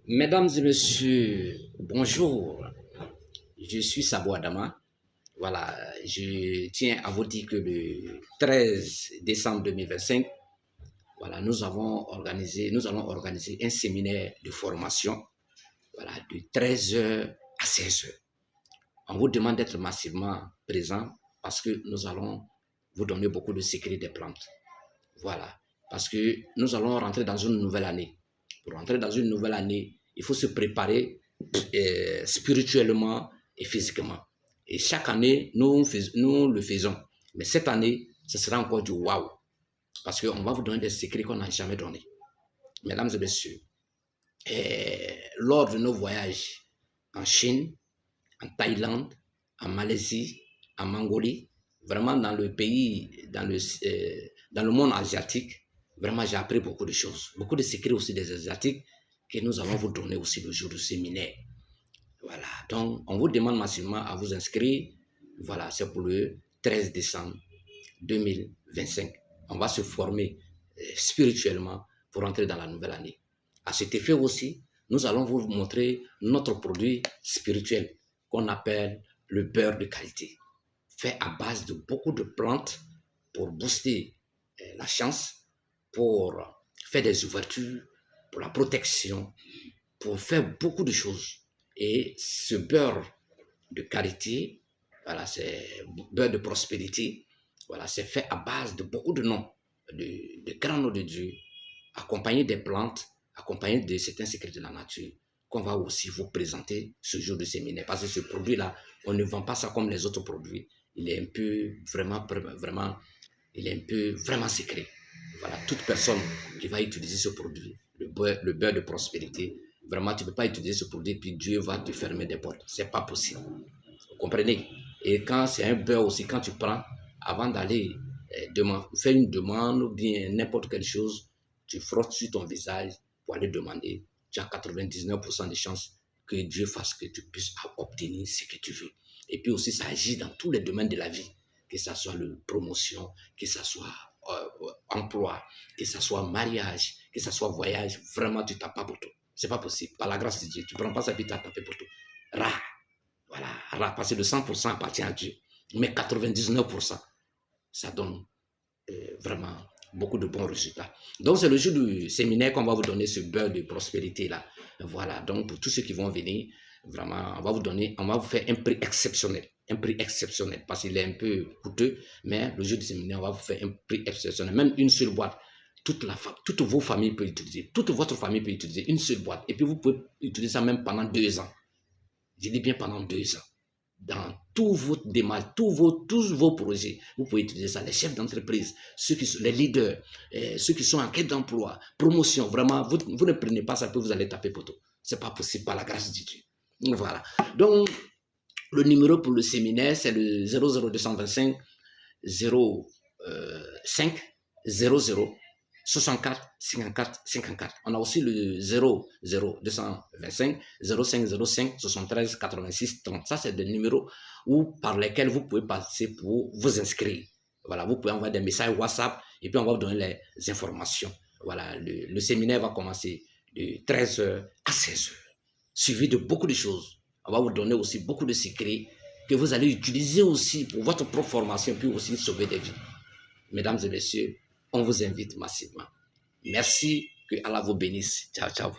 Mesdames et messieurs, bonjour. Je suis Sabo Adama. Voilà, je tiens à vous dire que le 13 décembre 2025, voilà, nous allons organiser un séminaire de formation, voilà, de 13 heures à 16 heures. On vous demande d'être massivement présent parce que nous allons vous donner beaucoup de secrets des plantes. Voilà, parce que nous allons rentrer dans une nouvelle année. Pour rentrer dans une nouvelle année, il faut se préparer spirituellement et physiquement. Et chaque année, nous le faisons. Mais cette année, ce sera encore du waouh. Parce qu'on va vous donner des secrets qu'on n'a jamais donnés. Mesdames et messieurs, lors de nos voyages en Chine, en Thaïlande, en Malaisie, en Mongolie, vraiment dans le pays, dans le monde asiatique, vraiment j'ai appris beaucoup de choses, beaucoup de secrets aussi des Asiatiques que nous allons vous donner aussi le jour du séminaire. Voilà, donc on vous demande massivement à vous inscrire. Voilà, c'est pour le 13 décembre 2025. On va se former spirituellement pour entrer dans la nouvelle année. À cet effet aussi, nous allons vous montrer notre produit spirituel qu'on appelle le beurre de qualité, fait à base de beaucoup de plantes pour booster la chance, pour faire des ouvertures, pour la protection, pour faire beaucoup de choses. Et ce beurre de qualité, voilà, c'est beurre de prospérité, voilà, c'est fait à base de beaucoup de noms, de grands noms de Dieu, accompagné des plantes, accompagné de certains secrets de la nature, qu'on va aussi vous présenter ce jour de séminaire. Parce que ce produit-là, on ne vend pas ça comme les autres produits. Il est un peu vraiment secret. Voilà, toute personne qui va utiliser ce produit, le beurre de prospérité, vraiment, tu ne peux pas utiliser ce produit puis Dieu va te fermer des portes. Ce n'est pas possible. Vous comprenez? Et quand c'est un beurre aussi, quand tu prends, avant d'aller faire une demande ou bien n'importe quelle chose, tu frottes sur ton visage pour aller demander. Tu as 99% de chances que Dieu fasse que tu puisses obtenir ce que tu veux. Et puis aussi, ça agit dans tous les domaines de la vie, que ce soit la promotion, que ce soit emploi, que ce soit mariage, que ce soit voyage. Vraiment, tu ne tapes pas pour tout. Ce n'est pas possible. Par la grâce de Dieu, tu ne prends pas ça et tu as tapé pour tout. Rare. Voilà, passer de 100% appartient à Dieu. Mais 99%, ça donne vraiment beaucoup de bons résultats. Donc, c'est le jour du séminaire qu'on va vous donner ce beurre de prospérité-là. Voilà, donc pour tous ceux qui vont venir, vraiment, on va vous faire un prix exceptionnel. Un prix exceptionnel, parce qu'il est un peu coûteux, mais le jour du séminaire, on va vous faire un prix exceptionnel. Même une seule boîte, toutes vos familles peuvent utiliser, toute votre famille peut utiliser une seule boîte. Et puis, vous pouvez utiliser ça même pendant 2 ans. Je dis bien pendant 2 ans. Dans tout votre démarche, tous vos projets, vous pouvez utiliser ça. Les chefs d'entreprise, les leaders, ceux qui sont en quête d'emploi, promotion, vraiment, vous ne prenez pas ça, puis vous allez taper poteau. Ce n'est pas possible par la grâce de Dieu. Voilà. Donc, le numéro pour le séminaire, c'est le 00225 05 00 64 54 54. On a aussi le 00225 05 05 73 86 30. Ça, c'est des numéros par lesquels vous pouvez passer pour vous inscrire. Voilà, vous pouvez envoyer des messages WhatsApp et puis on va vous donner les informations. Voilà, le séminaire va commencer de 13h à 16h, suivi de beaucoup de choses. On va vous donner aussi beaucoup de secrets que vous allez utiliser aussi pour votre propre formation, puis aussi sauver des vies. Mesdames et messieurs, on vous invite massivement. Merci, que Allah vous bénisse. Ciao, ciao.